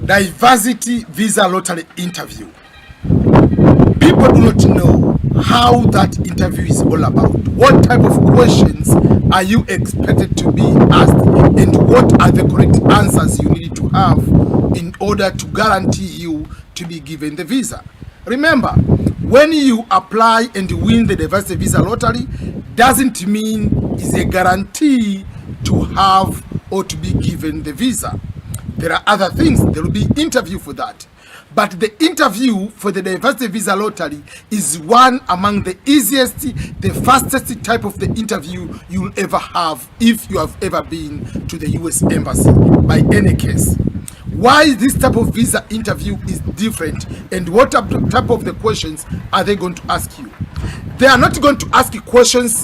Diversity visa lottery interview. People do not know how that interview is all about. What type of questions are you expected to be asked, and what are the correct answers you need to have in order to guarantee you to be given the visa. Remember, when you apply and win the diversity visa lottery, doesn't mean it's a guarantee to have or to be given the visa. There are other things. There will be interview for that. But the interview for the diversity visa lottery is one among the easiest, the fastest type of the interview you'll ever have if you have ever been to the US Embassy by any case. Why this type of visa interview is different, and what type of the questions are they going to ask you? They are not going to ask you questions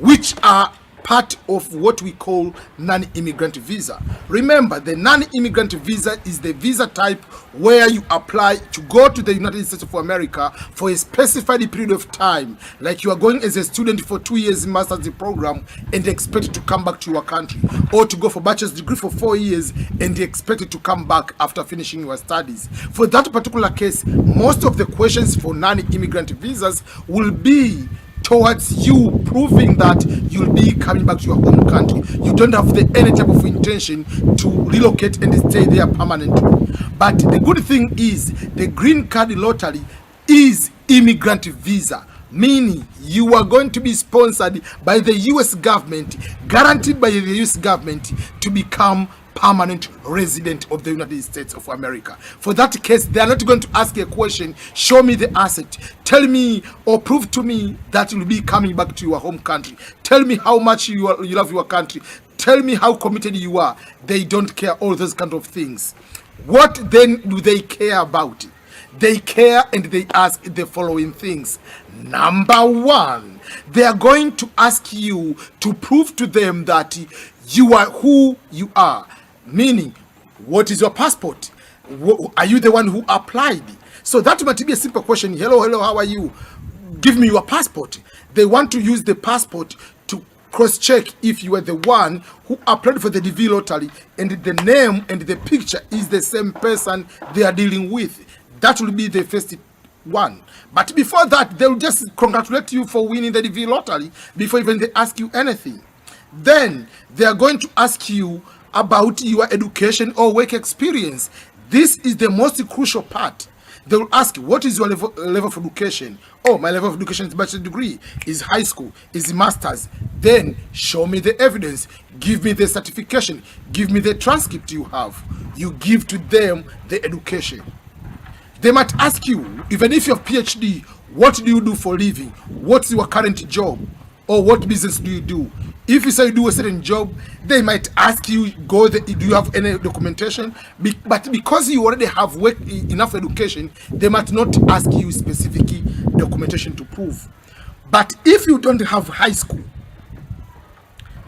which are part of what we call non-immigrant visa. Remember, the non-immigrant visa is the visa type where you apply to go to the United States of America for a specified period of time, like you are going as a student for 2 years in master's program and expected to come back to your country, or to go for bachelor's degree for 4 years and expected to come back after finishing your studies. For that particular case, most of the questions for non-immigrant visas will be towards you proving that you'll be coming back to your home country. You don't have any type of intention to relocate and stay there permanently. But the good thing is the green card lottery is immigrant visa, meaning you are going to be sponsored by the US government, guaranteed by the US government to become permanent resident of the United States of America. For that case, they are not going to ask a question, show me the asset, tell me or prove to me that you'll be coming back to your home country, tell me how much you love your country, tell me how committed you are. They don't care all those kind of things. What then do they care about? They care and they ask the following things. Number one, they are going to ask you to prove to them that you are who you are. Meaning, what is your passport? Are you the one who applied? So that might be a simple question. Hello, how are you? Give me your passport. They want to use the passport to cross-check if you are the one who applied for the DV lottery and the name and the picture is the same person they are dealing with. That will be the first one. But before that, they will just congratulate you for winning the DV lottery before even they ask you anything. Then they are going to ask you about your education or work experience. This is the most crucial part. They will ask you, what is your level of education? Oh, my level of education is bachelor's degree, is high school, is master's. Then show me the evidence, give me the certification, give me the transcript you have. You give to them the education. They might ask you, even if you have PhD, what do you do for a living? What's your current job? Or what business do you do? If you say you do a certain job, they might ask you, do you have any documentation? But because you already have enough education, they might not ask you specific documentation to prove. But if you don't have high school,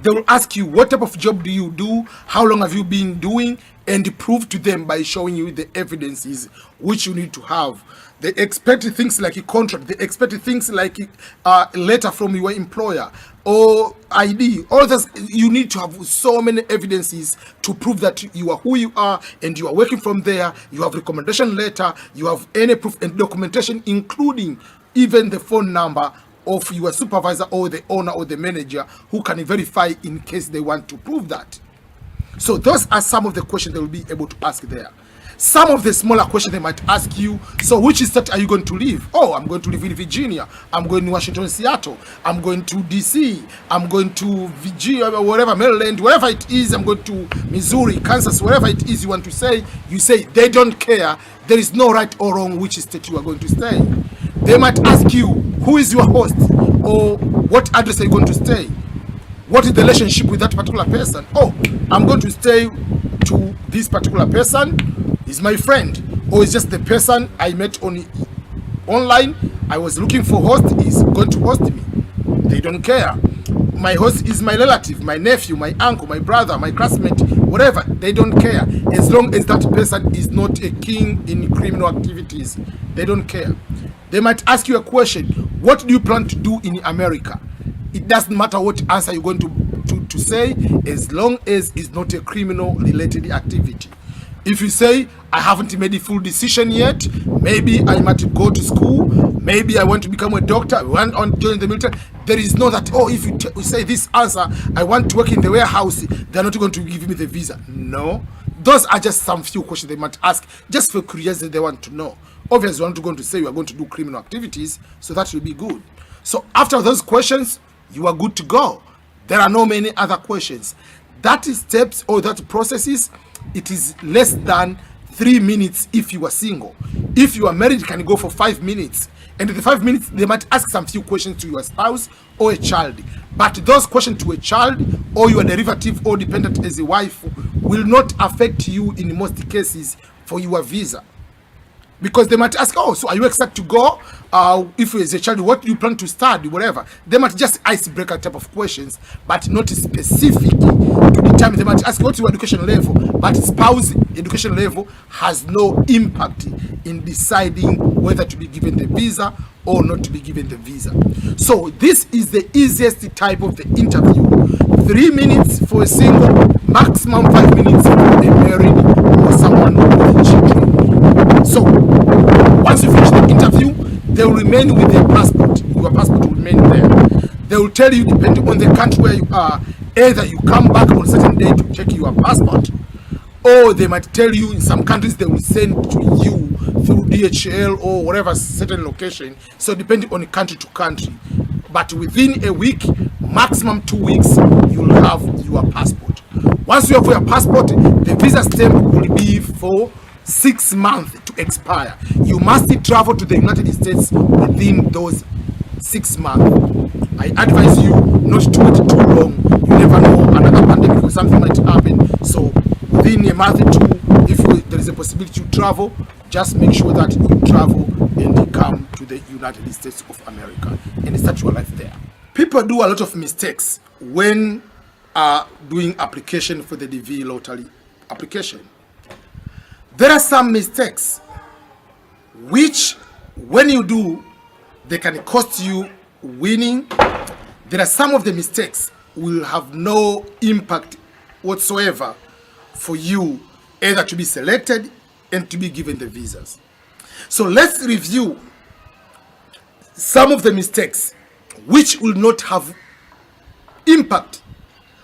they will ask you, what type of job do you do? How long have you been doing? And prove to them by showing you the evidences which you need to have. They expect things like a contract. They expect things like a letter from your employer or ID. All this, you need to have so many evidences to prove that you are who you are and you are working from there. You have recommendation letter. You have any proof and documentation, including even the phone number of your supervisor or the owner or the manager who can verify in case they want to prove that. So those are some of the questions they will be able to ask there. Some of the smaller questions they might ask you, so which state are you going to live? Oh, I'm going to live in Virginia. I'm going to Washington, Seattle. I'm going to DC. I'm going to Virginia, wherever, Maryland, wherever it is. I'm going to Missouri, Kansas, wherever it is you want to say. You say they don't care. There is no right or wrong which state you are going to stay. They might ask you, who is your host? Or what address are you going to stay? What is the relationship with that particular person? Oh, I'm going to stay to this particular person. Is my friend, or is just the person I met online. I was looking for host, is going to host me. They don't care. My host is my relative, my nephew, my uncle, my brother, my classmate, whatever. They don't care. As long as that person is not a king in criminal activities, they don't care. They might ask you a question, what do you plan to do in America? It doesn't matter what answer you're going to say, as long as it's not a criminal related activity. If you say, I haven't made a full decision yet, maybe I might go to school, maybe I want to become a doctor, I want to join the military, there is no that, oh, if you say this answer, I want to work in the warehouse, they're not going to give me the visa. No. Those are just some few questions they might ask, just for curiosity they want to know. Obviously, you are not going to say you are going to do criminal activities, so that will be good. So after those questions, you are good to go. There are no many other questions. That is steps or that processes, it is less than 3 minutes if you are single. If you are married, you can go for 5 minutes. And in the 5 minutes, they might ask some few questions to your spouse or a child. But those questions to a child or your derivative or dependent as a wife will not affect you in most cases for your visa. Because they might ask, oh, so are you excited to go? If as a child, what do you plan to study, whatever. They might just icebreaker type of questions, but not specific to determine. They might ask, what's your education level? But spouse education level has no impact in deciding whether to be given the visa or not to be given the visa. So this is the easiest type of the interview. 3 minutes for a single, maximum 5 minutes for a married or someone with children. So, once you finish the interview, they will remain with their passport. Your passport will remain there. They will tell you, depending on the country where you are, either you come back on a certain day to check your passport, or they might tell you in some countries they will send to you through DHL or whatever certain location. So, depending on country to country. But within a week, maximum 2 weeks, you will have your passport. Once you have your passport, the visa stamp will be for 6 months to expire. You must travel to the United States within those 6 months. I advise you not to wait too long. You never know, another pandemic or something might happen. So within a month or two, if there is a possibility to travel, just make sure that you travel and you come to the United States of America and start your life there. People do a lot of mistakes when doing application for the DV lottery application. There are some mistakes which, when you do, they can cost you winning. There are some of the mistakes will have no impact whatsoever for you either to be selected and to be given the visas. So let's review some of the mistakes which will not have impact,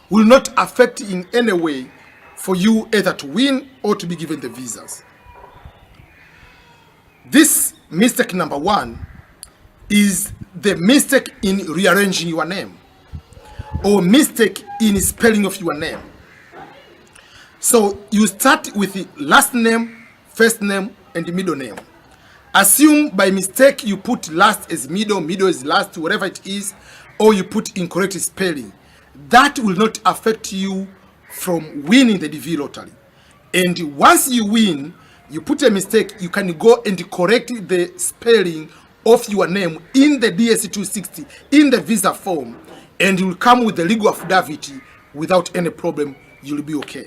will not affect in any way for you either to win or to be given the visas. This mistake number 1 is the mistake in rearranging your name or mistake in spelling of your name. So you start with the last name, first name, and the middle name. Assume by mistake you put last as middle, middle is last, whatever it is, or you put incorrect spelling. That will not affect you from winning the DV lottery. And once you win, you put a mistake, you can go and correct the spelling of your name in the DS-260, in the visa form, and you will come with the legal affidavit without any problem. You'll be okay.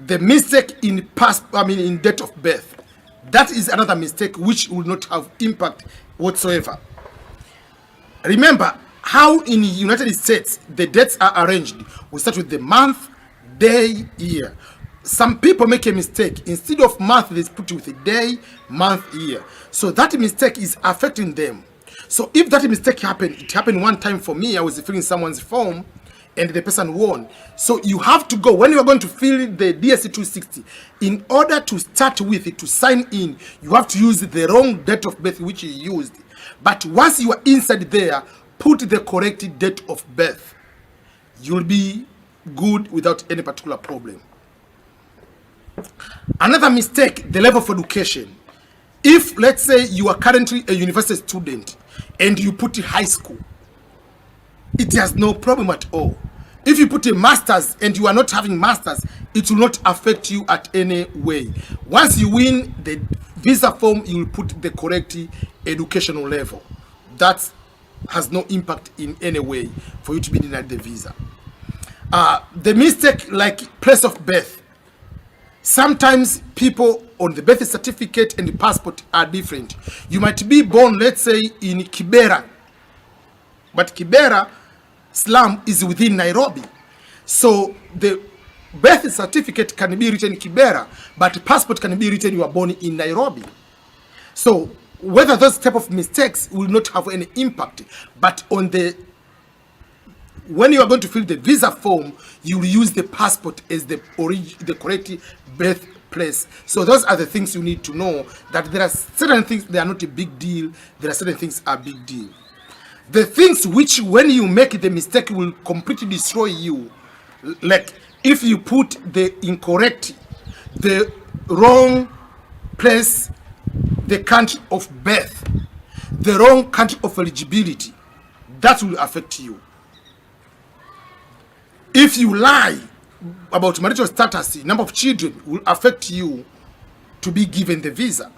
The mistake in in date of birth, that is another mistake which will not have impact whatsoever. Remember how in the United States the dates are arranged. We start with the month, day, year. Some people make a mistake. Instead of month, they put with a day, month, year. So that mistake is affecting them. So if that mistake happened, it happened one time for me. I was filling someone's form and the person won. So you have to go, when you are going to fill the DS-260, in order to start with it, to sign in, you have to use the wrong date of birth which you used. But once you are inside there, put the correct date of birth. You'll be good without any particular problem. Another mistake, the level of education. If, let's say, you are currently a university student and you put high school, it has no problem at all. If you put a master's and you are not having master's, it will not affect you at any way. Once you win the visa form, you will put the correct educational level. That has no impact in any way for you to be denied the visa. The mistake, like place of birth. Sometimes people on the birth certificate and the passport are different. You might be born, let's say, in Kibera, but Kibera slum is within Nairobi. So the birth certificate can be written Kibera, but passport can be written you are born in Nairobi. So whether those type of mistakes will not have any impact, but on the when you are going to fill the visa form, you will use the passport as the correct birthplace. So those are the things you need to know, that there are certain things they are not a big deal, there are certain things are big deal. The things which when you make the mistake will completely destroy you, like if you put the incorrect, the wrong place, the country of birth, the wrong country of eligibility, that will affect you. If you lie about marital status, number of children, will affect you to be given the visa.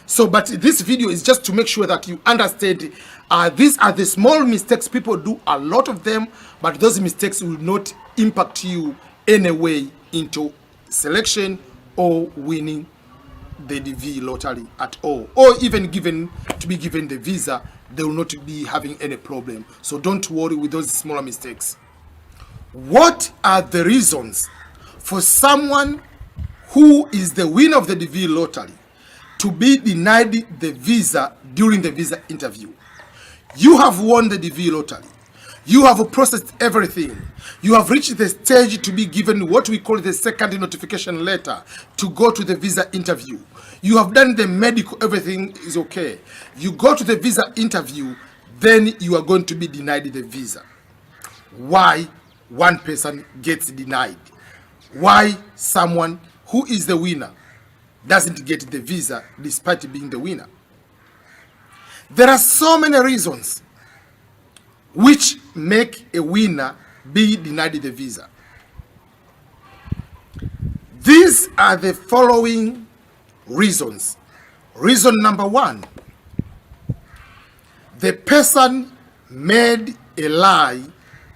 So, but this video is just to make sure that you understand these are the small mistakes people do, a lot of them, but those mistakes will not impact you anyway into selection or winning the DV lottery at all, or even to be given the visa. They will not be having any problem. So don't worry with those smaller mistakes. What are the reasons for someone who is the winner of the DV lottery to be denied the visa during the visa interview? You have won the DV lottery. You have processed everything. You have reached the stage to be given what we call the second notification letter to go to the visa interview. You have done the medical, everything is okay. You go to the visa interview, then you are going to be denied the visa. Why one person gets denied? Why someone who is the winner doesn't get the visa despite being the winner? There are so many reasons which make a winner be denied the visa. These are the following reasons. Reason number one, the person made a lie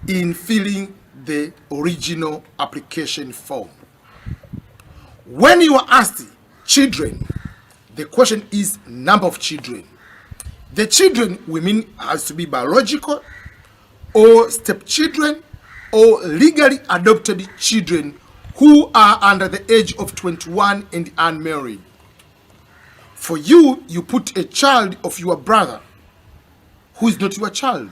in filling the original application form. When you are asked children, the question is number of children. The children we mean has to be biological or stepchildren or legally adopted children who are under the age of 21 and unmarried. For you, you put a child of your brother who is not your child.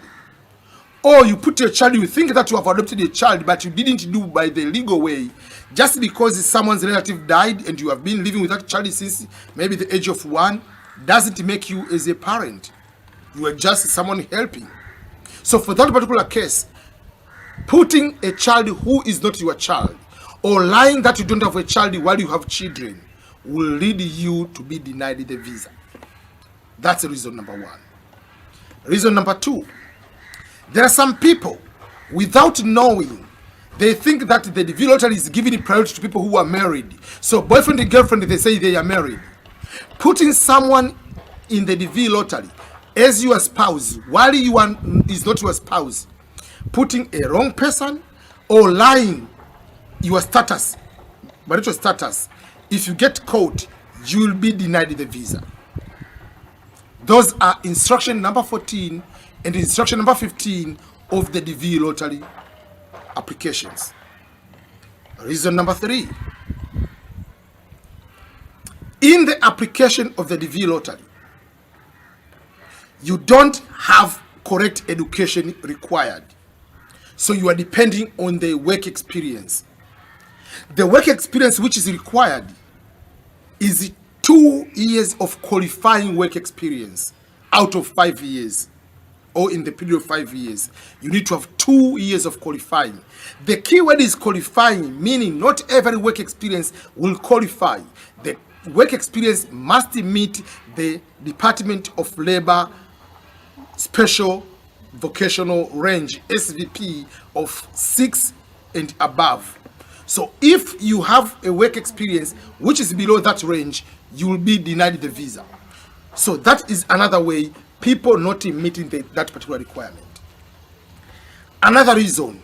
Or you put a child, you think that you have adopted a child, but you didn't do by the legal way. Just because someone's relative died and you have been living with that child since maybe the age of 1, doesn't make you as a parent. You are just someone helping. So for that particular case, putting a child who is not your child or lying that you don't have a child while you have children will lead you to be denied the visa. That's reason number one. Reason number two, there are some people, without knowing, they think that the DV lottery is giving priority to people who are married. So boyfriend and girlfriend, they say they are married. Putting someone in the DV lottery as your spouse while you are is not your spouse, putting a wrong person or lying your status, marital status, if you get caught, you will be denied the visa. Those are instruction number 14 and instruction number 15 of the DV lottery applications. Reason number 3. In the application of the DV lottery, you don't have correct education required. So you are depending on the work experience. The work experience which is required is 2 years of qualifying work experience out of 5 years, or in the period of 5 years. You need to have 2 years of qualifying. The key word is qualifying, meaning not every work experience will qualify. The work experience must meet the Department of Labor Special Vocational Range, SVP, of 6 and above. So if you have a work experience which is below that range, you will be denied the visa. So that is another way people not meeting that particular requirement. Another reason,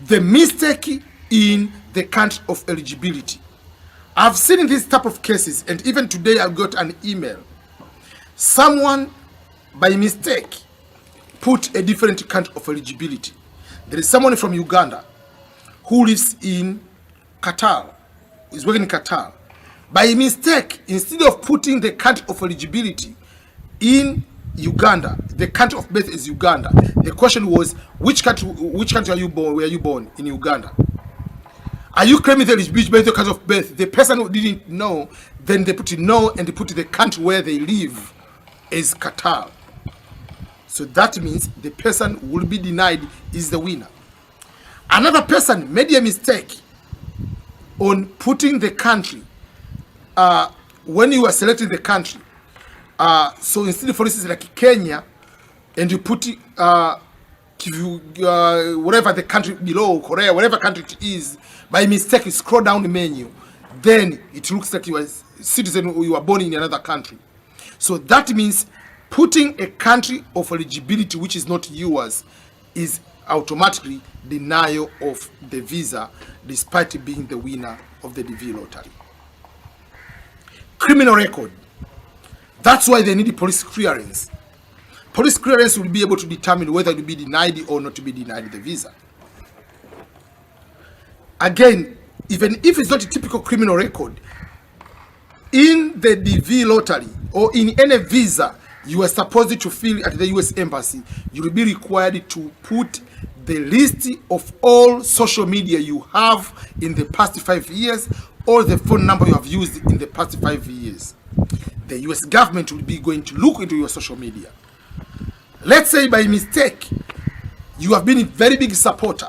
the mistake in the country of eligibility. I've seen this type of cases, and even today I got an email. Someone by mistake put a different country of eligibility. There is someone from Uganda who lives in Qatar, is working in Qatar. By mistake, instead of putting the country of eligibility in Uganda, the country of birth is Uganda. The question was, which country are you born? Were you born in Uganda? Are you claiming the eligibility by the country of birth? The person who didn't know, then they put no, and they put the country where they live is Qatar. So that means the person who will be denied is the winner. Another person made a mistake on putting the country when you are selecting the country. So instead, for instance, like Kenya, and you put whatever the country below, Korea, whatever country it is, by mistake you scroll down the menu, then it looks like you are a citizen or you are born in another country. So that means putting a country of eligibility which is not yours is automatically denial of the visa, despite being the winner of the DV lottery. Criminal record. That's why they need police clearance. Police clearance will be able to determine whether to be denied or not to be denied the visa. Again, even if it's not a typical criminal record, in the DV lottery or in any visa you are supposed to fill at the US Embassy, you will be required to put the list of all social media you have in the past 5 years, or the phone number you have used in the past 5 years. The US government will be going to look into your social media. Let's say by mistake you have been a very big supporter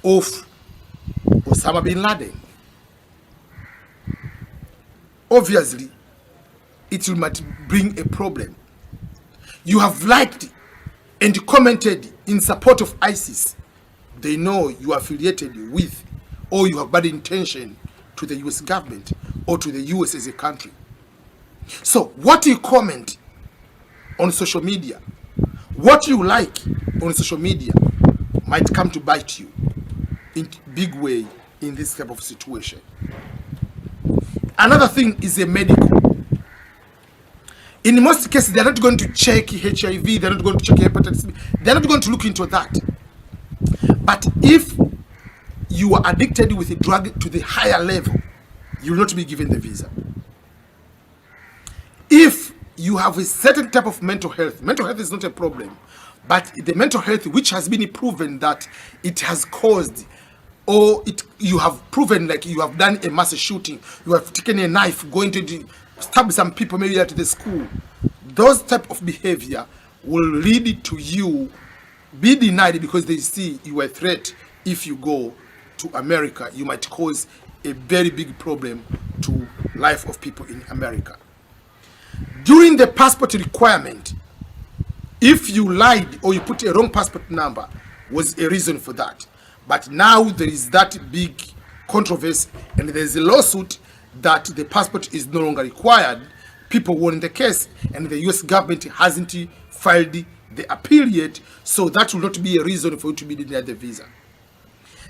of Osama bin Laden. Obviously, it will might bring a problem. You have liked and commented in support of ISIS. They know you are affiliated with, or you have bad intention to the US government or to the US as a country. So what you comment on social media, what you like on social media, might come to bite you in big way in this type of situation. Another thing is a medical. In most cases, they're not going to check HIV, they're not going to check hepatitis B, they're not going to look into that. But if you are addicted with a drug to the higher level, you will not be given the visa. If you have a certain type of mental health is not a problem, but the mental health which has been proven that it has caused, or you have proven like you have done a mass shooting, you have taken a knife, going to stab some people maybe at the school, those type of behavior will lead to you be denied because they see you are a threat. If you go to America, you might cause a very big problem to life of people in America. During the passport requirement, if you lied or you put a wrong passport number, was a reason for that. But now there is that big controversy and there is a lawsuit that the passport is no longer required. People won the case and the US government hasn't filed the appeal yet, so that will not be a reason for you to be denied the visa.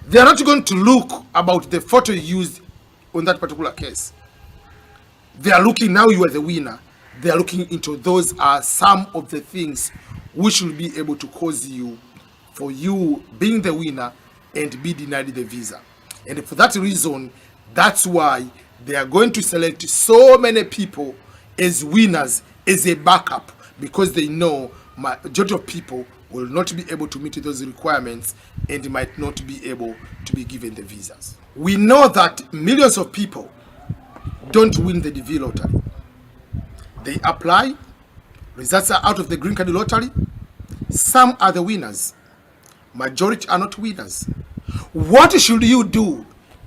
They are not going to look about the photo used on that particular case. They are looking, now you are the winner, they are looking into those are some of the things which will be able to cause you, for you being the winner and be denied the visa. And for that reason, that's why they are going to select so many people as winners as a backup, because they know majority of people will not be able to meet those requirements and might not be able to be given the visas. We know that millions of people don't win the DV lottery. They apply, results are out of the green card lottery. Some are the winners. Majority are not winners. What should you do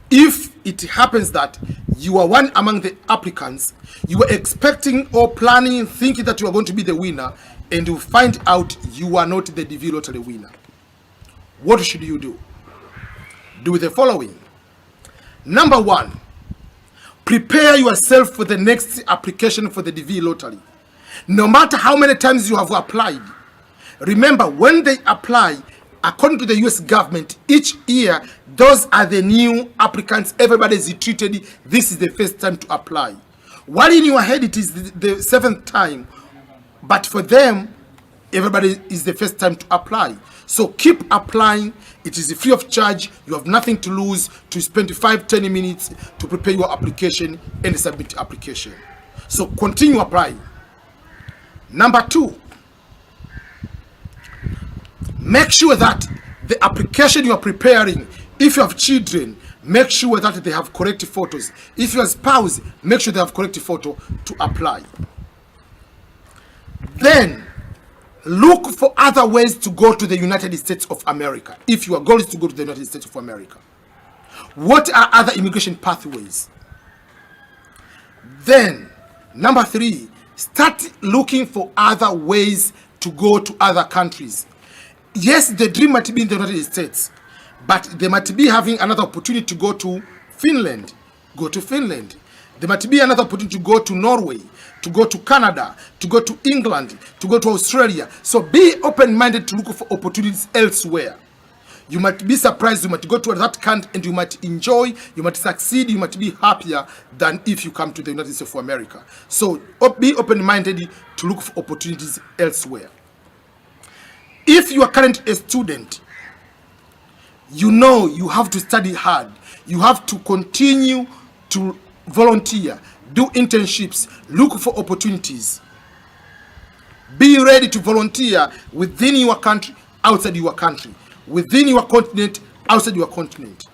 if it happens that you are one among the applicants, you are expecting or planning, thinking that you are going to be the winner, and you find out you are not the DV lottery winner? What should you do? Do the following. Number one, prepare yourself for the next application for the DV lottery. No matter how many times you have applied, remember, when they apply, according to the US government, each year, those are the new applicants. Everybody is treated. This is the first time to apply. While in your head, it is the seventh time. But for them, everybody is the first time to apply. So keep applying. It is free of charge. You have nothing to lose to spend 5-10 minutes to prepare your application and submit the application. So continue applying. Number 2, make sure that the application you are preparing, if you have children, make sure that they have correct photos. If you have a spouse, make sure they have correct photo to apply. Then look for other ways to go to the United States of America. If your goal is to go to the United States of America, what are other immigration pathways? Then number 3, start looking for other ways to go to other countries. Yes, the dream might be in the United States, but they might be having another opportunity to go to Finland. Go to Finland. There might be another opportunity to go to Norway, to go to Canada, to go to England, to go to Australia. So be open-minded to look for opportunities elsewhere. You might be surprised, you might go to that country and you might enjoy, you might succeed, you might be happier than if you come to the United States of America. So be open-minded to look for opportunities elsewhere. If you are currently a student, you know you have to study hard. You have to continue to volunteer, do internships, look for opportunities. Be ready to volunteer within your country, outside your country, within your continent, outside your continent.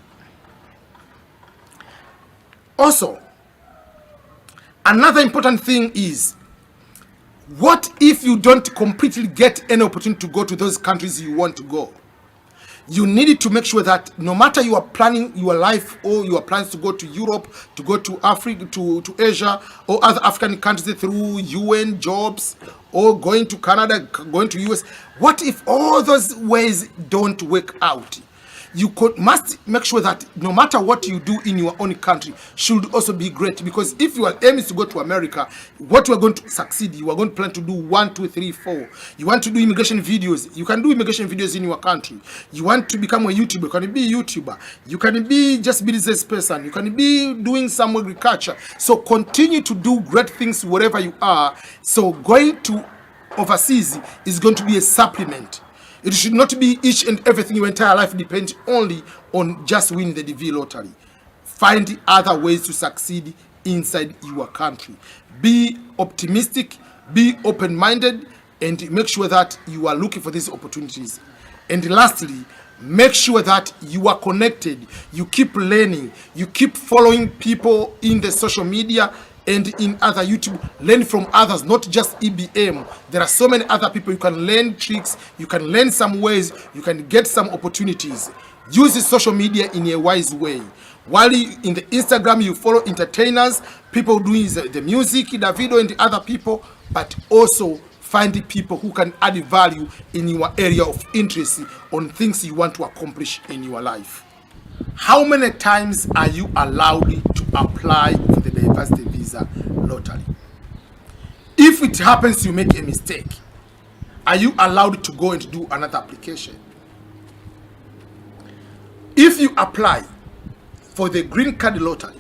Also, another important thing is, what if you don't completely get any opportunity to go to those countries you want to go? You need to make sure that no matter you are planning your life or your plans to go to Europe, to go to Africa, to Asia or other African countries through UN jobs, or going to Canada, going to US, what if all those ways don't work out? You must make sure that no matter what you do in your own country should also be great, because if your aim is to go to America, what you are going to succeed, you are going to plan to do 1, 2, 3, 4. You want to do immigration videos, you can do immigration videos in your country. You want to become a YouTuber, you can be a YouTuber. You can be just business person, you can be doing some agriculture. So continue to do great things wherever you are. So going to overseas is going to be a supplement. It should not be each and everything your entire life depends only on just winning the DV lottery. Find other ways to succeed inside your country. Be optimistic, be open-minded, and make sure that you are looking for these opportunities. And lastly, make sure that you are connected, you keep learning, you keep following people in the social media and in other YouTube. Learn from others, not just EBM. There are so many other people. You can learn tricks, you can learn some ways, you can get some opportunities. Use the social media in a wise way. While in the Instagram you follow entertainers, people doing the music, the video, and the other people, but also find the people who can add value in your area of interest on things you want to accomplish in your life. How many times are you allowed to apply for the diversity visa lottery? If it happens you make a mistake, are you allowed to go and do another application? If you apply for the green card lottery,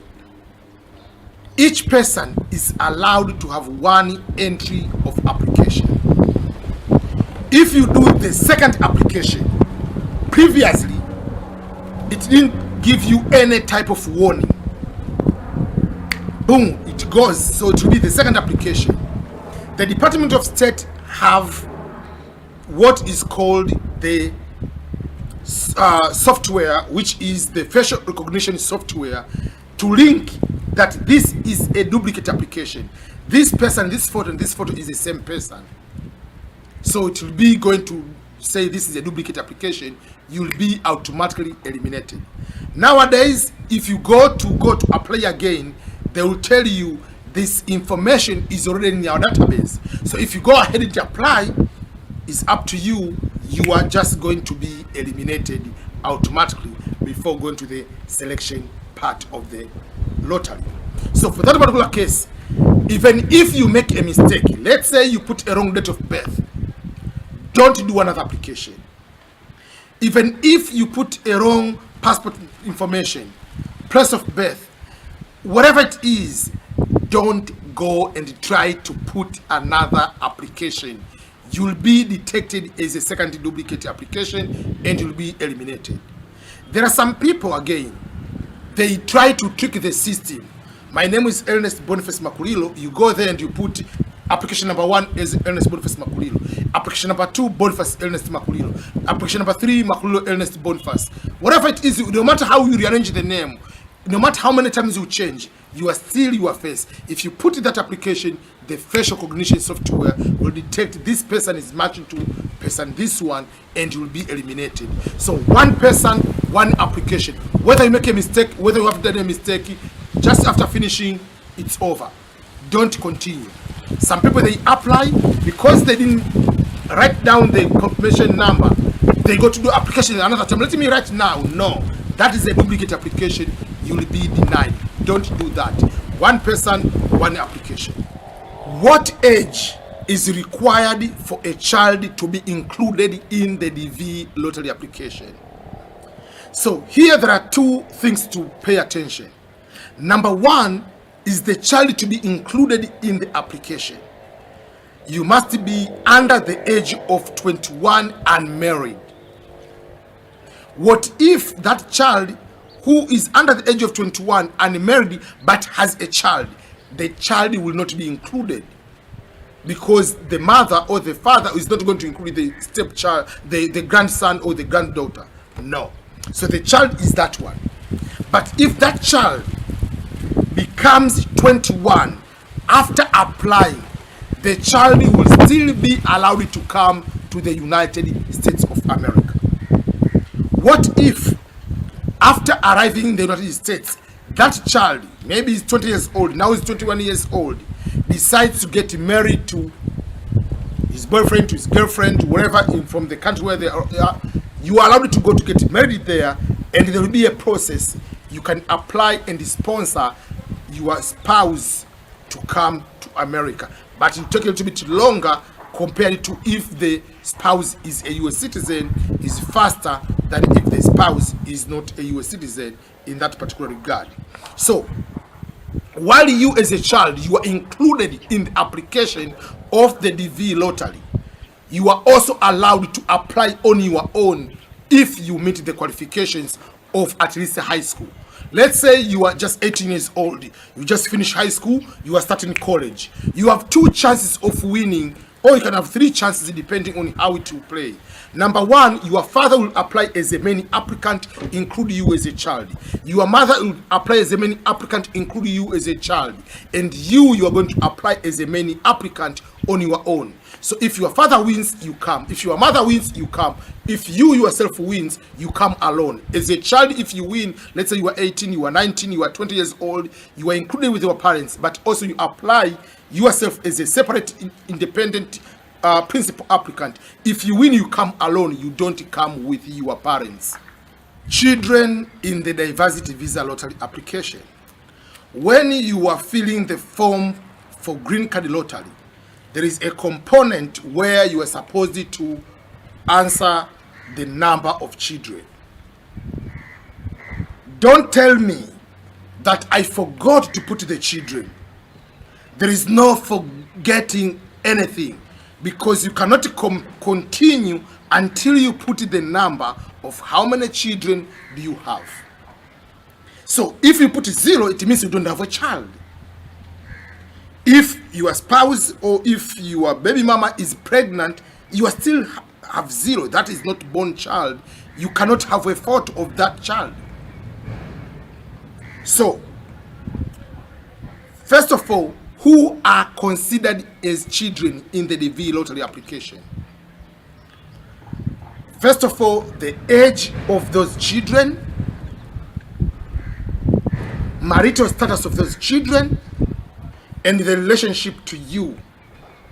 each person is allowed to have 1 entry of application. If you do the second application, previously it didn't give you any type of warning, boom, it goes. So it will be the second application. The Department of State have what is called the software, which is the facial recognition software, to link that this is a duplicate application. This person, this photo, and this photo is the same person. So it will be going to say this is a duplicate application. You will be automatically eliminated. Nowadays, if you go to apply again, they will tell you this information is already in your database. So if you go ahead and apply, it's up to you. You are just going to be eliminated automatically before going to the selection part of the lottery. So for that particular case, even if you make a mistake, let's say you put a wrong date of birth, don't do another application. Even if you put a wrong passport information, place of birth, whatever it is, don't go and try to put another application. you will be detected as a second duplicate application and you'll be eliminated. There are some people, again, they try to trick the system. My name is Ernest Boniface Makulilo. You go there and you put application number 1 is Ernest Boniface Makulilo. Application number 2, Boniface Ernest Makulilo. Application number 3, Makulilo Ernest Boniface. Whatever it is, no matter how you rearrange the name, no matter how many times you change, you are still your face. If you put in that application, the facial recognition software will detect this person is matching to person this one, and you will be eliminated. So one person, one application. Whether you make a mistake, whether you have done a mistake, just after finishing, it's over. Don't continue. Some people, they apply because they didn't write down the confirmation number. They go to do application another time. Let me write now. No, that is a duplicate application. You will be denied. Don't do that. One person, one application. What age is required for a child to be included in the DV lottery application? So here there are two things to pay attention. Number one is the child to be included in the application. You must be under the age of 21 and married. What if that child who is under the age of 21 and married but has a child? The child will not be included because the mother or the father is not going to include the stepchild, the grandson or the granddaughter. No. So the child is that one. But if that child becomes 21 after applying, the child will still be allowed to come to the United States of America. What if after arriving in the United States, that child, maybe he's 20 years old, now he's 21 years old, decides to get married to his boyfriend, to his girlfriend, wherever from the country where they are, you are allowed to go to get married there, and there will be a process. You can apply and sponsor your spouse to come to America, but it will take a little bit longer compared to if the spouse is a US citizen. Is faster than if the spouse is not a US citizen in that particular regard. So while you as a child, you are included in the application of the DV lottery, you are also allowed to apply on your own if you meet the qualifications of at least high school. Let's say you are just 18 years old, you just finished high school, you are starting college. You have 2 chances of winning, or you can have 3 chances depending on how it will play. Number one, your father will apply as a main applicant, include you as a child. Your mother will apply as a main applicant, include you as a child. And you are going to apply as a main applicant on your own. So if your father wins, you come. If your mother wins, you come. If you yourself wins, you come alone. As a child, if you win, let's say you are 18, you are 19, you are 20 years old, you are included with your parents, but also you apply yourself as a separate, independent principal applicant. If you win, you come alone. You don't come with your parents. Children in the diversity visa lottery application. When you are filling the form for green card lottery, there is a component where you are supposed to answer the number of children. Don't tell me that I forgot to put the children. There is no forgetting anything, because you cannot continue until you put the number of how many children do you have. So if you put 0, it means you don't have a child. If your spouse or if your baby mama is pregnant, you are still have 0. That is not born child. You cannot have a photo of that child. So, first of all, who are considered as children in the DV lottery application? First of all, the age of those children, marital status of those children, and the relationship to you.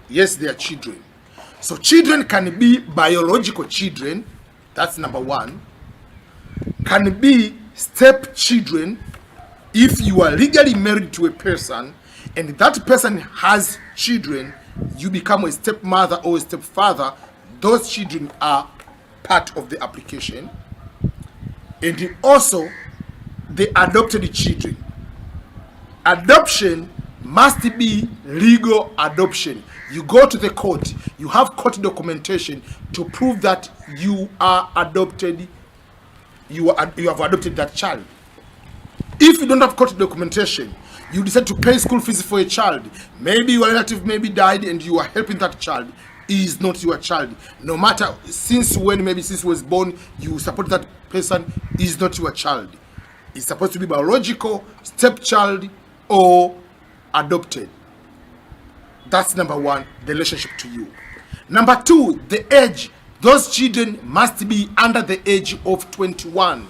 Yes, they are children. So children can be biological children, that's number one. Can be stepchildren if you are legally married to a person and that person has children, you become a stepmother or a stepfather. Those children are part of the application. And also the adopted children. Adoption must be legal adoption. You go to the court, you have court documentation to prove that you are adopted, you have adopted that child. If you don't have court documentation, you decide to pay school fees for a child, maybe your relative maybe died and you are helping that child, is not your child. No matter since when, maybe since was born, you support that person, is not your child. It's supposed to be biological, stepchild, or adopted. That's number one, the relationship to you. Number two, the age. Those children must be under the age of 21.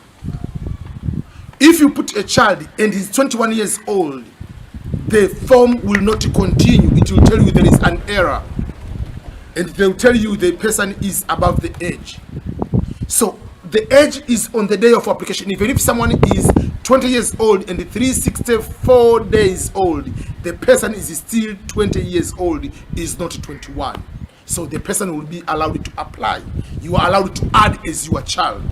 If you put a child and he's 21 years old, the form will not continue. It will tell you there is an error. And they will tell you the person is above the age. So the age is on the day of application. Even if someone is 20 years old and 364 days old, the person is still 20 years old, is not 21. So the person will be allowed to apply. You are allowed to add as your child.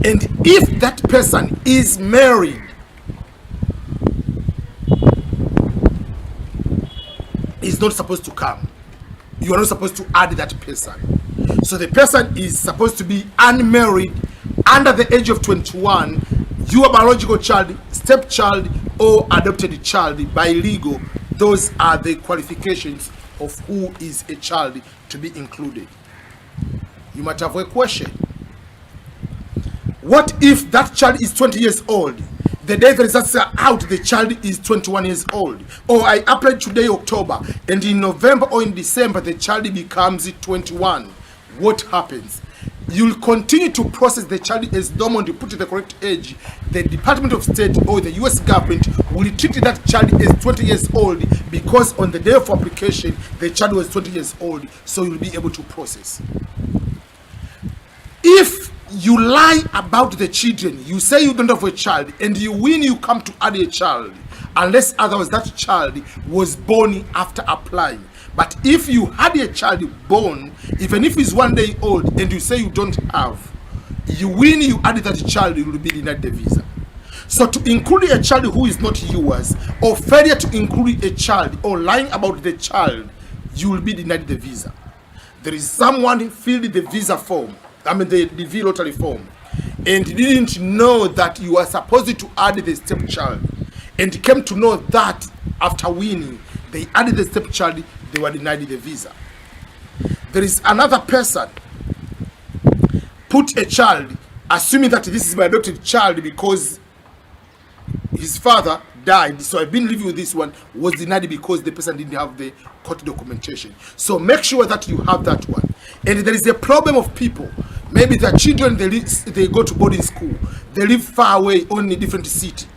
And if that person is married, is not supposed to come. You are not supposed to add that person. So the person is supposed to be unmarried, under the age of 21, your biological child, stepchild, or adopted child by legal. Those are the qualifications of who is a child to be included. You might have a question. What if that child is 20 years old? The day the results are out, the child is 21 years old. Or I applied today, October, and in November or in December, the child becomes 21. What happens? You'll continue to process the child as normal to put to the correct age. The Department of State or the US government will treat that child as 20 years old because on the day of application, the child was 20 years old, so you'll be able to process. If you lie about the children, you say you don't have a child, and you win, you come to add a child, unless otherwise that child was born after applying. But if you had a child born, even if he's 1 day old, and you say you don't have, you win, you add that child, you will be denied the visa. So to include a child who is not yours, or failure to include a child, or lying about the child, you will be denied the visa. There is someone who filled the visa form, the DV lottery form, and didn't know that you are supposed to add the stepchild, and came to know that after winning, they added the stepchild, they were denied the visa. There is another person put a child, assuming that this is my adopted child because his father died, so I've been living with this one, was denied because the person didn't have the court documentation. So make sure that you have that one. And there is a problem of people, maybe the children, they go to boarding school, they live far away, only different city.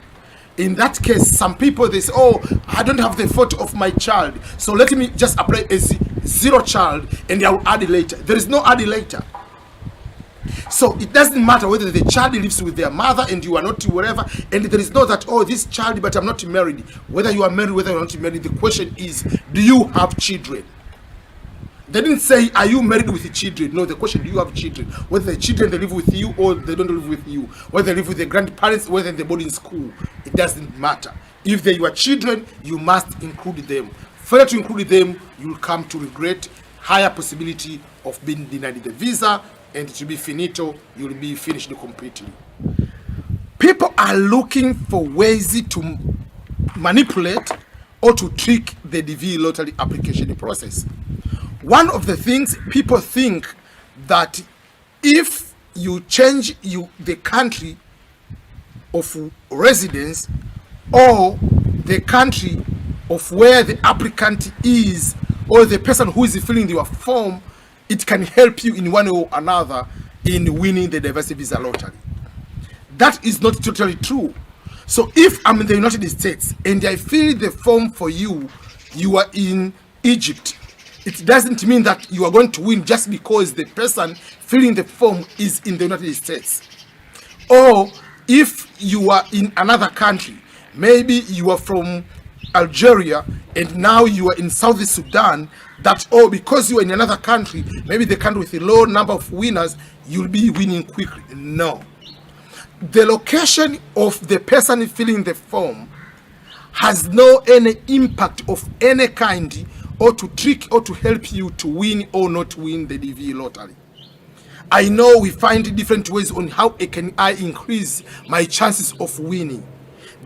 In that case, some people, they say, oh, I don't have the photo of my child, so let me just apply as zero child and I will add it later. There is no add it later. So it doesn't matter whether the child lives with their mother and you are not, whatever, and there is no that, oh, this child, but I'm not married. Whether you are married, whether you're not married, the question is, do you have children? They didn't say, are you married with the children? No, the question, do you have children? Whether the children, they live with you or they don't live with you. Whether they live with their grandparents, whether they board in school. It doesn't matter. If they are your children, you must include them. Failure to include them, you will come to regret, higher possibility of being denied the visa, and to be finito, you will be finished completely. People are looking for ways to manipulate or to trick the DV lottery application process. One of the things people think that if you change the country of residence or the country of where the applicant is or the person who is filling your form, it can help you in one way or another in winning the diversity visa lottery. That is not totally true. So if I'm in the United States and I fill the form for you, you are in Egypt, it doesn't mean that you are going to win just because the person filling the form is in the United States. Or if you are in another country, maybe you are from Algeria and now you are in South Sudan, that, oh, because you are in another country, maybe the country with a low number of winners, you'll be winning quickly. No. The location of the person filling the form has no any impact of any kind, or to trick or to help you to win or not win the DV lottery. I know we find different ways on how can I increase my chances of winning.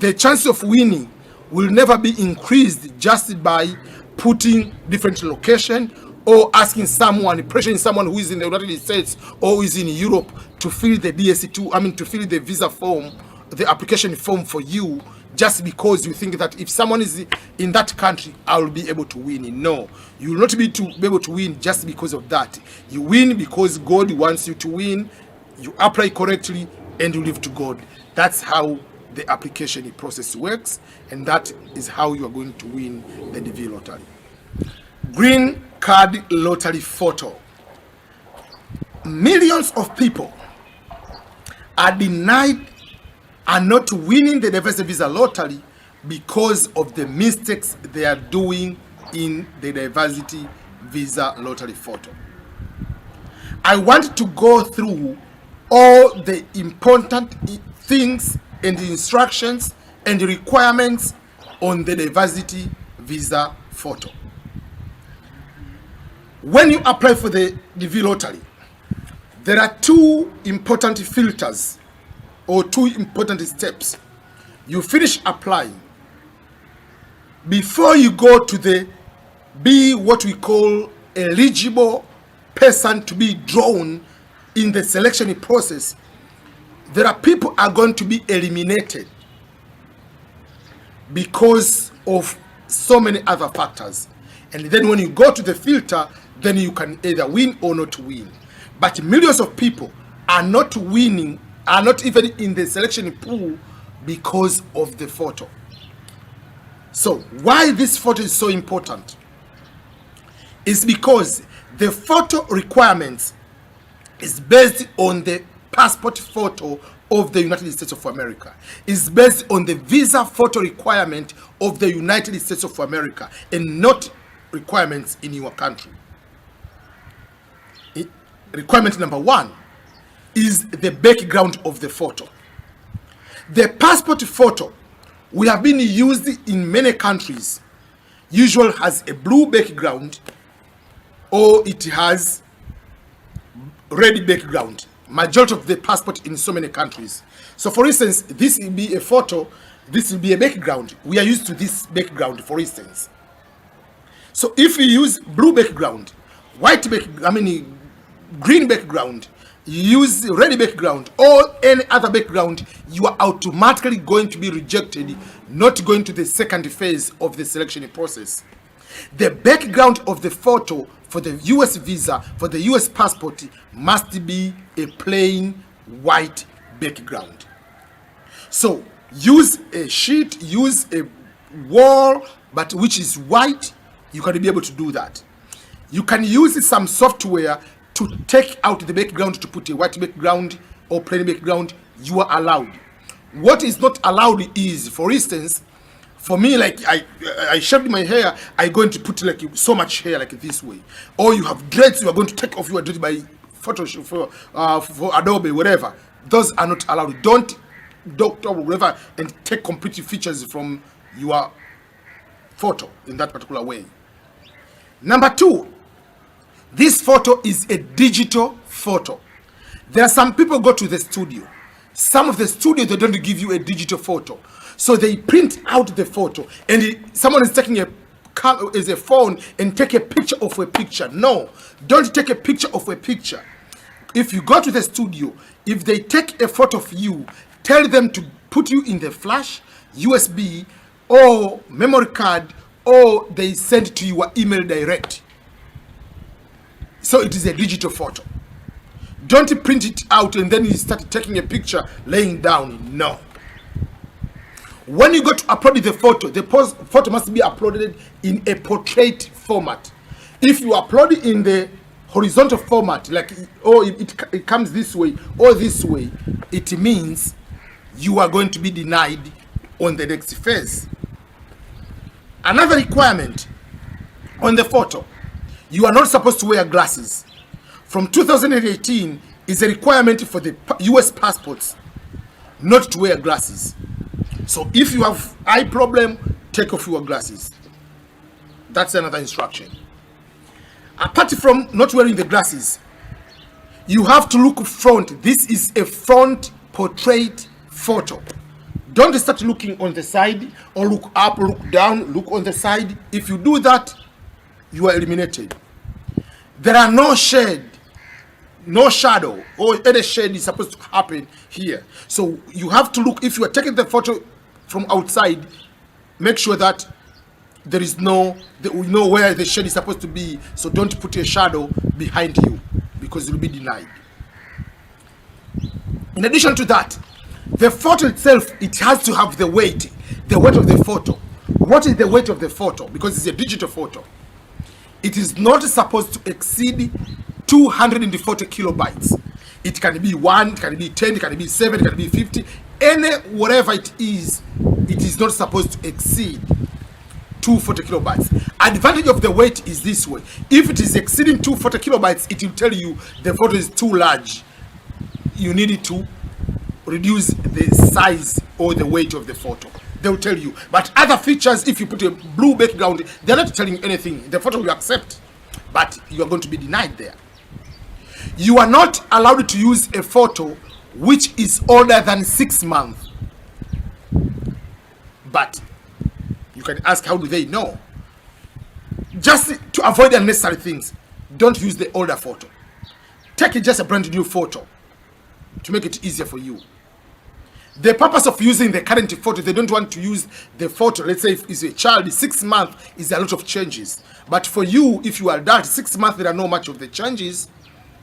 The chance of winning will never be increased just by putting different location or asking someone, pressuring someone who is in the United States or is in Europe to fill the DSC2, to fill the visa form, the application form for you, just because you think that if someone is in that country, I will be able to win. No, you will not be able to win just because of that. You win because God wants you to win. You apply correctly and you live to God. That's how the application process works, and that is how you are going to win the DV lottery. Green card lottery photo. Millions of people are denied and not winning the diversity visa lottery because of the mistakes they are doing in the diversity visa lottery photo. I want to go through all the important things and the instructions and the requirements on the diversity visa photo. When you apply for the DV lottery, there are two important filters or two important steps. You finish applying. Before you go to the be what we call eligible person to be drawn in the selection process, there are people are going to be eliminated because of so many other factors. And then when you go to the filter, then you can either win or not win. But millions of people are not winning, are not even in the selection pool because of the photo. So why this photo is so important is because the photo requirements is based on the passport photo of the United States of America. Is based on the visa photo requirement of the United States of America and not requirements in your country. Requirement number one is the background of the photo. The passport photo we have been used in many countries usually has a blue background or it has red background. Majority of the passport in so many countries. So for instance, this will be a photo, this will be a background. We are used to this background, for instance. So if you use blue background, green background, you use red background or any other background, you are automatically going to be rejected, not going to the second phase of the selection process. The background of the photo for the US visa, for the US passport, must be a plain white background. So use a sheet, use a wall, but which is white. You can be able to do that. You can use some software to take out the background to put a white background or plain background. You are allowed. What is not allowed is, for instance, for me, like I shaved my hair, I'm going to put like so much hair like this way. Or you have dreads, you are going to take off your dreads by Photoshop for Adobe, whatever. Those are not allowed. Don't doctor or whatever and take complete features from your photo in that particular way. Number two, this photo is a digital photo. There are some people go to the studio. Some of the studios, they don't give you a digital photo. So they print out the photo and someone is taking a phone and take a picture of a picture. No, don't take a picture of a picture. If you go to the studio, if they take a photo of you, tell them to put you in the flash, USB, or memory card, or they send to your email direct. So it is a digital photo. Don't print it out and then you start taking a picture laying down. No. When you go to upload the photo must be uploaded in a portrait format. If you upload it in the horizontal format, like it comes this way or this way, it means you are going to be denied on the next phase. Another requirement on the photo, you are not supposed to wear glasses. From 2018 is a requirement for the US passports not to wear glasses. So if you have eye problem, take off your glasses. That's another instruction. Apart from not wearing the glasses, you have to look front. This is a front portrait photo. Don't start looking on the side or look up, look down, look on the side. If you do that, you are eliminated. There are no shade, no shadow, or any shade is supposed to happen here. So you have to look. If you are taking the photo from outside, make sure that there is we know where the shade is supposed to be. So don't put a shadow behind you, because it will be denied. In addition to that, the photo itself, it has to have the weight of the photo. What is the weight of the photo? Because it's a digital photo. It is not supposed to exceed 240 kilobytes. It can be 1, it can be 10, it can be 7, it can be 50. Whatever it is not supposed to exceed 240 kilobytes. Advantage of the weight is this way. If it is exceeding 240 kilobytes, it will tell you the photo is too large. You need it to reduce the size or the weight of the photo. They will tell you. But other features, if you put a blue background, they're not telling you anything. The photo will accept, but you are going to be denied there. You are not allowed to use a photo which is older than 6 months. But you can ask, how do they know? Just to avoid unnecessary things, don't use the older photo. Take just a brand new photo to make it easier for you. The purpose of using the current photo, they don't want to use the photo. Let's say if it's a child, 6 months is a lot of changes. But for you, if you are adult, 6 months, there are not much of the changes.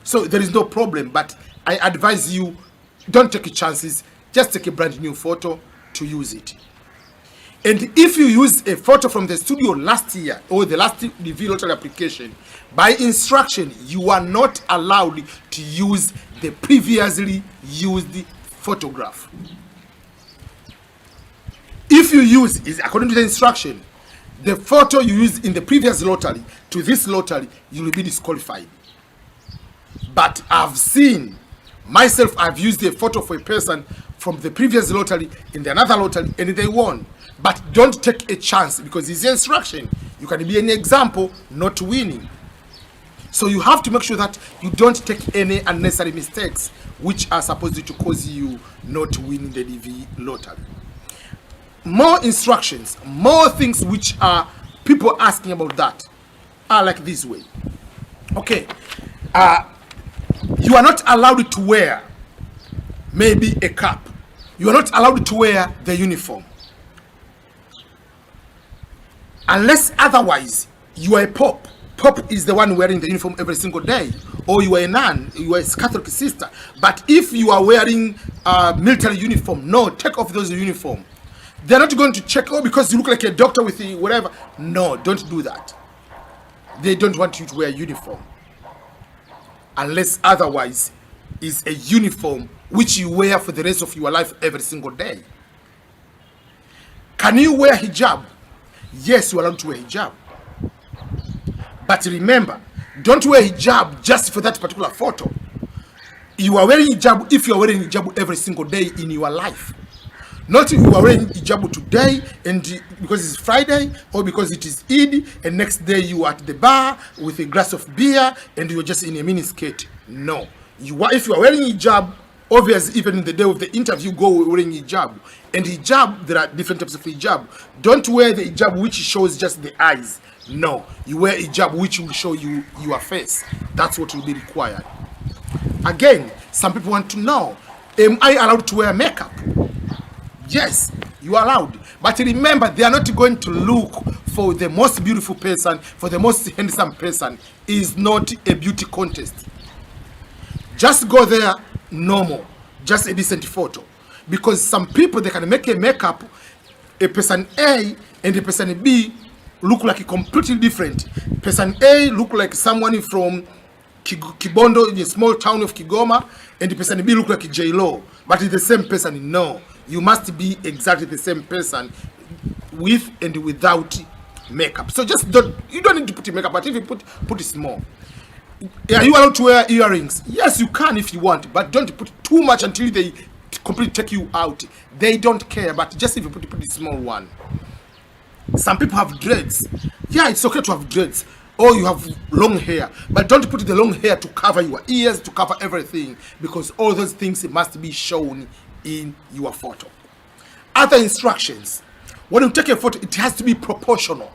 So there is no problem. But I advise you, don't take chances. Just take a brand new photo to use it. And if you use a photo from the studio last year or the last DV lottery application, by instruction, you are not allowed to use the previously used photograph. If you use, according to the instruction, the photo you used in the previous lottery to this lottery, you will be disqualified. But I've seen myself, I've used a photo for a person from the previous lottery in the another lottery and they won. But don't take a chance, because it's the instruction. You can be an example not winning. So you have to make sure that you don't take any unnecessary mistakes which are supposed to cause you not winning the DV lottery. More instructions, more things which are people asking about that are like this way. Okay, you are not allowed to wear maybe a cap. You are not allowed to wear the uniform. Unless otherwise, you are a Pope. Pope is the one wearing the uniform every single day. Or you are a nun, you are a Catholic sister. But if you are wearing a military uniform, no, take off those uniform. They're not going to check, oh, because you look like a doctor with the whatever. No, don't do that. They don't want you to wear a uniform. Unless otherwise, is a uniform which you wear for the rest of your life every single day. Can you wear hijab? Yes, you are allowed to wear hijab. But remember, don't wear hijab just for that particular photo. You are wearing hijab if you are wearing hijab every single day in your life. Not if you are wearing hijab today and because it's Friday or because it is Eid and next day you are at the bar with a glass of beer and you are just in a mini skirt. No. If you are wearing hijab, obviously even in the day of the interview, go wearing hijab. And hijab, there are different types of hijab. Don't wear the hijab which shows just the eyes. No. You wear hijab which will show you your face. That's what will be required. Again, some people want to know, am I allowed to wear makeup? Yes, you are allowed. But remember, they are not going to look for the most beautiful person, for the most handsome person. It is not a beauty contest. Just go there normal, just a decent photo. Because some people, they can make a makeup, a person A and a person B look like a completely different. Person A look like someone from Kibondo in a small town of Kigoma, and the person B look like J-Lo. But it's the same person. No, you must be exactly the same person with and without makeup. So just you don't need to put makeup, but if you put it small. Are you allowed to wear earrings? Yes, you can if you want, but don't put too much until they completely take you out. They don't care, but just if you put a small one. Some people have dreads. Yeah, it's okay to have dreads. Or you have long hair. But don't put the long hair to cover your ears, to cover everything. Because all those things must be shown in your photo. Other instructions. When you take a photo, it has to be proportional.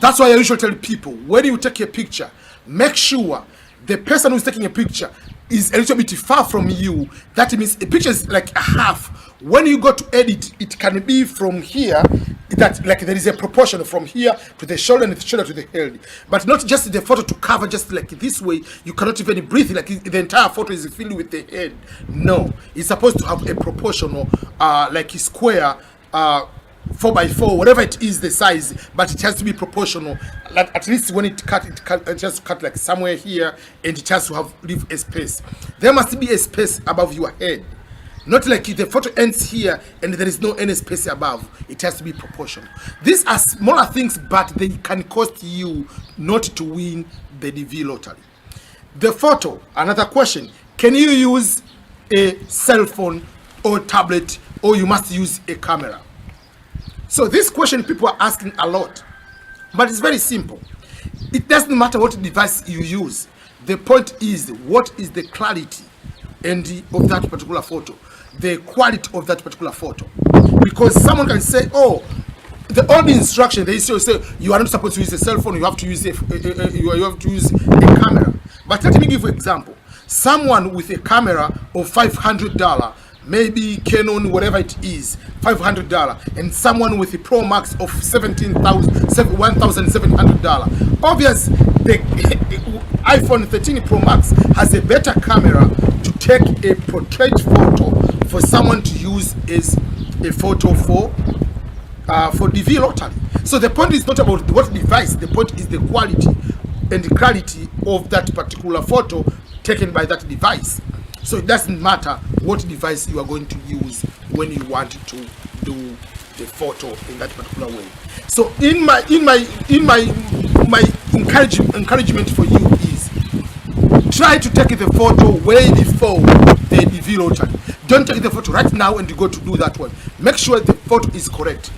That's why I usually tell people, when you take a picture, make sure the person who's taking a picture is a little bit far from you. That means a picture is like a half. When you go to edit, it can be from here, that like there is a proportion from here to the shoulder and the shoulder to the head. But not just the photo to cover just like this way. You cannot even breathe, like the entire photo is filled with the head. No, it's supposed to have a proportional, like a square, 4x4, whatever it is the size, but it has to be proportional. Like at least when it has to cut like somewhere here, and it has to leave a space. There must be a space above your head, not like the photo ends here and there is no any space above. It has to be proportional. These are smaller things, but they can cost you not to win the DV lottery. The photo, another question: can you use a cell phone or tablet, or you must use a camera? So this question people are asking a lot, but it's very simple. It doesn't matter what device you use. The point is, what is the clarity of that particular photo, the quality of that particular photo. Because someone can say, oh, the only instruction they say you are not supposed to use a cell phone, you have to use you have to use a camera. But let me give you an example. Someone with a camera of $500, maybe Canon, whatever it is, $500, and someone with a Pro Max of $1,700. Obvious, the iPhone 13 Pro Max has a better camera to take a portrait photo for someone to use as a photo for DV lottery. So the point is not about what device, the point is the quality and the clarity of that particular photo taken by that device. So it doesn't matter what device you are going to use when you want to do the photo in that particular way. So in my encouragement for you is try to take the photo way before the DV lottery. Don't take the photo right now and you go to do that one. Make sure the photo is correct.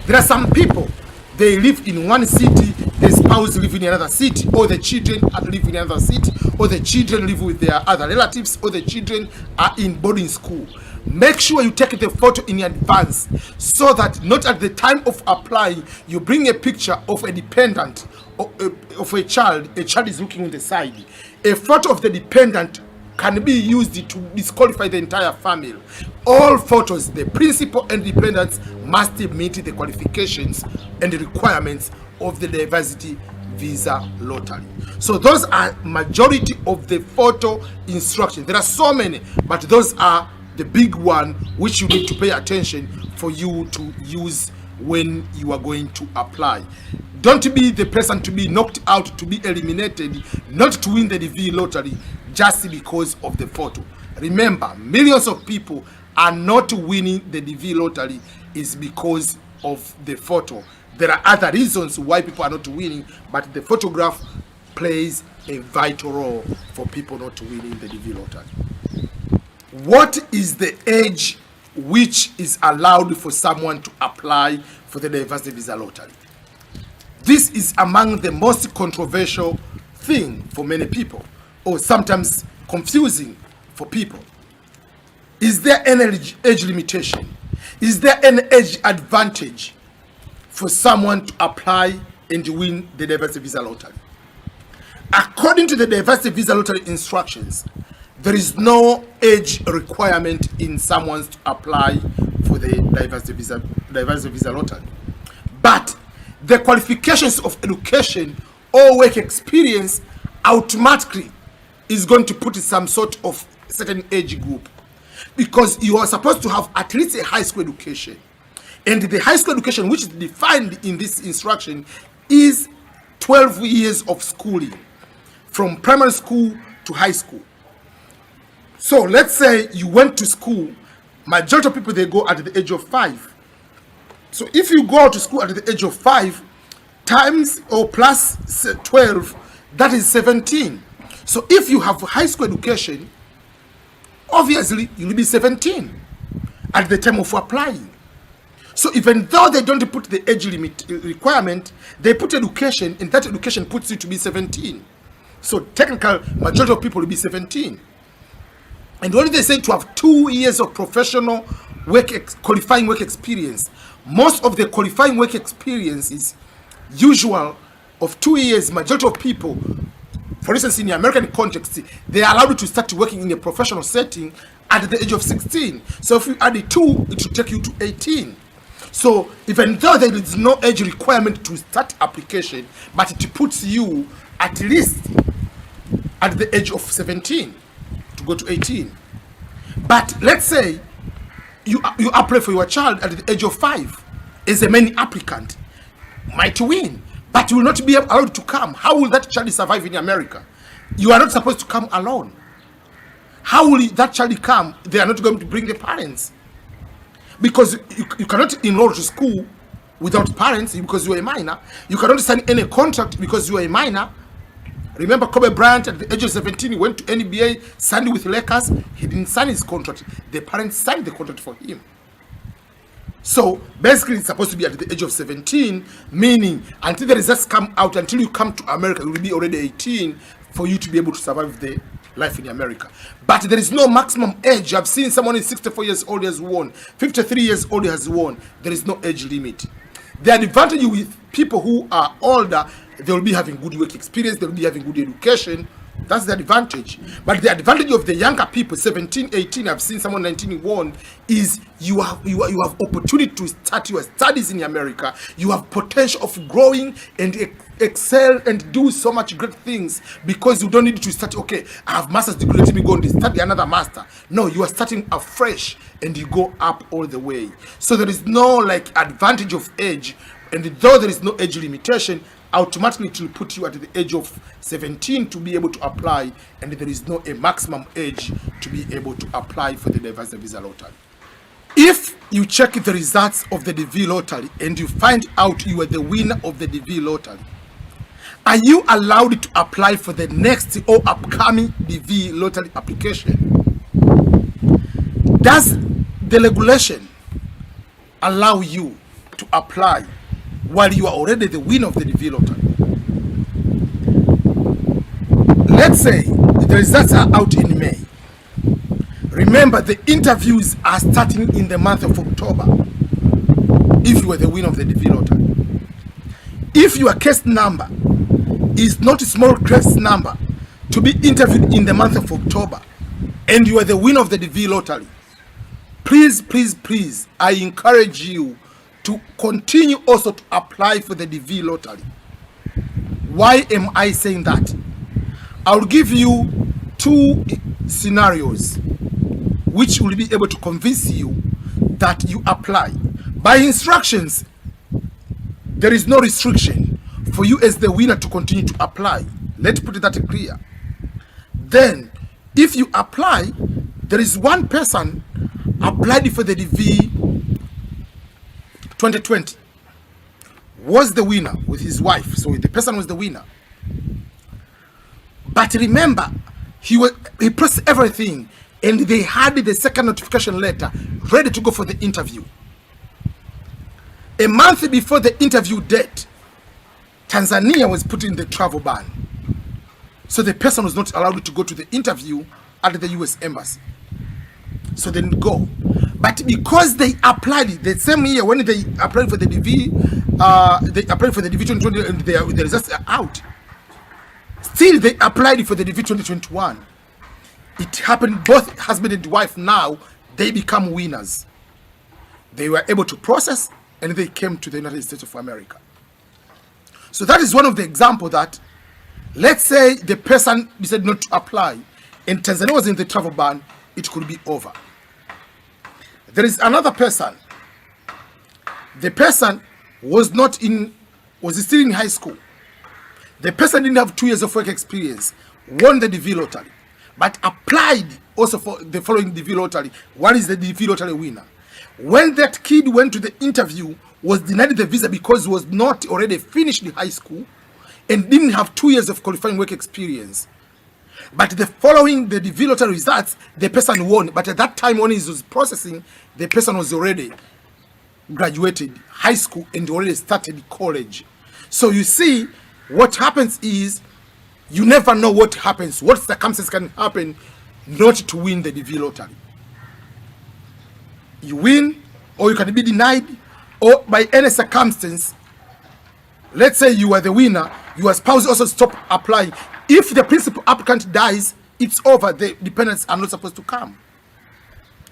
There are some people, they live in one city, the spouse live in another city, or the children live in another city, or the children live with their other relatives, or the children are in boarding school. Make sure you take the photo in advance so that not at the time of applying, you bring a picture of a dependent of a child is looking on the side. A photo of the dependent can be used to disqualify the entire family. All photos, the principal and dependents, must meet the qualifications and the requirements of the diversity visa lottery. So those are majority of the photo instructions. There are so many, but those are the big one which you need to pay attention for you to use when you are going to apply. Don't be the person to be knocked out, to be eliminated, not to win the DV lottery just because of the photo. Remember, millions of people are not winning the DV lottery is because of the photo. There are other reasons why people are not winning, but the photograph plays a vital role for people not winning the DV lottery. What is the age which is allowed for someone to apply for the diversity visa lottery? This is among the most controversial thing for many people, or sometimes confusing for people. Is there an age limitation? Is there an age advantage for someone to apply and win the diversity visa lottery? According to the diversity visa lottery instructions, there is no age requirement in someone to apply for the diversity visa lottery. But the qualifications of education or work experience automatically is going to put some sort of certain age group, because you are supposed to have at least a high school education, and the high school education which is defined in this instruction is 12 years of schooling from primary school to high school. So let's say you went to school, majority of people, they go at the age of 5. So if you go to school at the age of 5 times or plus 12, that is 17. So if you have high school education, obviously you will be 17 at the time of applying. So even though they don't put the age limit requirement, they put education, and that education puts you to be 17. So technical majority of people will be 17. And when they say to have 2 years of professional qualifying work experience, most of the qualifying work experience is usual of 2 years. Majority of people, for instance, in the American context, they are allowed to start working in a professional setting at the age of 16. So if you add the 2, it will take you to 18. So even though there is no age requirement to start application, but it puts you at least at the age of 17 to go to 18. But let's say you apply for your child at the age of 5 as a main applicant, might win, but you will not be allowed to come. How will that child survive in America? You are not supposed to come alone. How will that child come? They are not going to bring the parents. Because you cannot enroll to school without parents because you are a minor. You cannot sign any contract because you are a minor. Remember Kobe Bryant at the age of 17, he went to NBA, signed with Lakers. He didn't sign his contract. The parents signed the contract for him. So basically it's supposed to be at the age of 17, meaning until the results come out, until you come to America, you will be already 18 for you to be able to survive the life in America. But there is no maximum age. I've seen someone is 64 years old has won, 53 years old has won. There is no age limit. The advantage with people who are older, they will be having good work experience, they will be having good education. That's the advantage. But the advantage of the younger people, 17, 18, I've seen someone 19 won, is you have opportunity to start your studies in America. You have potential of growing and excel and do so much great things because you don't need to start, okay, I have master's degree, let me go and study another master. No, you are starting afresh and you go up all the way. So there is no like advantage of age, and though there is no age limitation, automatically it will put you at the age of 17 to be able to apply, and there is no a maximum age to be able to apply for the diversity visa lottery. If you check the results of the DV lottery and you find out you are the winner of the DV lottery, are you allowed to apply for the next or upcoming DV lottery application? Does the regulation allow you to apply while you are already the winner of the DV lottery? Let's say the results are out in May. Remember, the interviews are starting in the month of October if you are the winner of the DV lottery. If your case number is not a small case number to be interviewed in the month of October and you are the winner of the DV lottery, please, please, please, I encourage you to continue also to apply for the DV lottery. Why am I saying that? I'll give you 2 scenarios which will be able to convince you that you apply. By instructions, there is no restriction for you as the winner to continue to apply. Let's put that clear. Then, if you apply, there is one person applied for the DV 2020, was the winner with his wife. So the person was the winner. But remember, he pressed everything, and they had the second notification letter ready to go for the interview. A month before the interview date, Tanzania was put in the travel ban. So the person was not allowed to go to the interview at the US Embassy. So they didn't go. But because they applied the same year when they applied for the DV, they applied for the DV 2020 and the results are out. Still, they applied for the DV 2021. It happened, both husband and wife now, they become winners. They were able to process and they came to the United States of America. So that is one of the examples that, let's say the person decided not to apply and Tanzania was in the travel ban, it could be over. There is another person. The person was still in high school. The person didn't have 2 years of work experience, won the DV lottery, but applied also for the following DV lottery. One is the DV lottery winner. When that kid went to the interview, was denied the visa because he was not already finished the high school and didn't have 2 years of qualifying work experience. But the following the DV lottery results, the person won. But at that time when he was processing, the person was already graduated high school and already started college. So you see, what happens is, you never know what happens, what circumstances can happen not to win the DV lottery. You win, or you can be denied, or by any circumstance. Let's say you are the winner, your spouse also stop applying. If the principal applicant dies, it's over. The dependents are not supposed to come.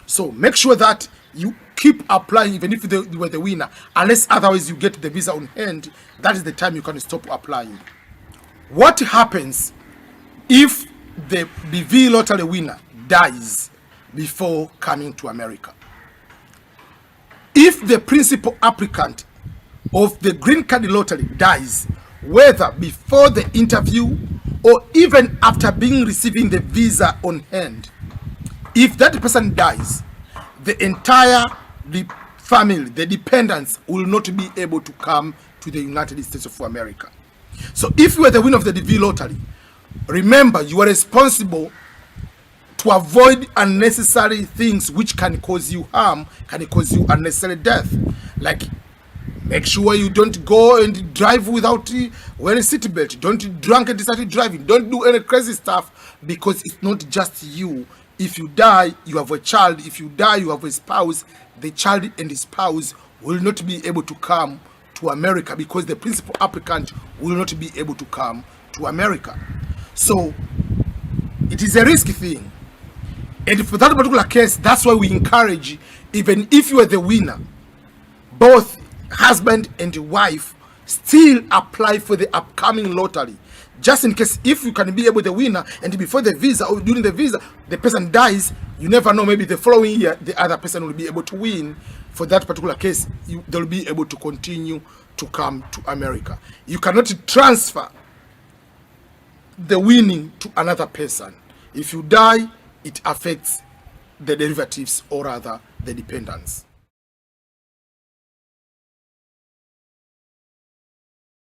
So make sure that you keep applying even if you were the winner, unless otherwise you get the visa on hand. That is the time you can stop applying. What happens if the DV lottery winner dies before coming to America? If the principal applicant of the green card lottery dies, whether before the interview or even after receiving the visa on hand, if that person dies, the entire family, the dependents, will not be able to come to the United States of America. So if you are the winner of the DV lottery, remember you are responsible to avoid unnecessary things which can cause you harm, can cause you unnecessary death. Like, make sure you don't go and drive without wearing seatbelt. Don't drunk and start driving. Don't do any crazy stuff, because it's not just you. If you die, you have a child. If you die, you have a spouse. The child and the spouse will not be able to come to America, because the principal applicant will not be able to come to America. So it is a risky thing. And for that particular case, that's why we encourage, even if you are the winner, both husband and wife still apply for the upcoming lottery, just in case if you can be able the winner, and before the visa or during the visa the person dies, you never know, maybe the following year the other person will be able to win. For that particular case, they'll be able to continue to come to America. You cannot transfer the winning to another person. If you die, it affects the derivatives, or rather the dependents.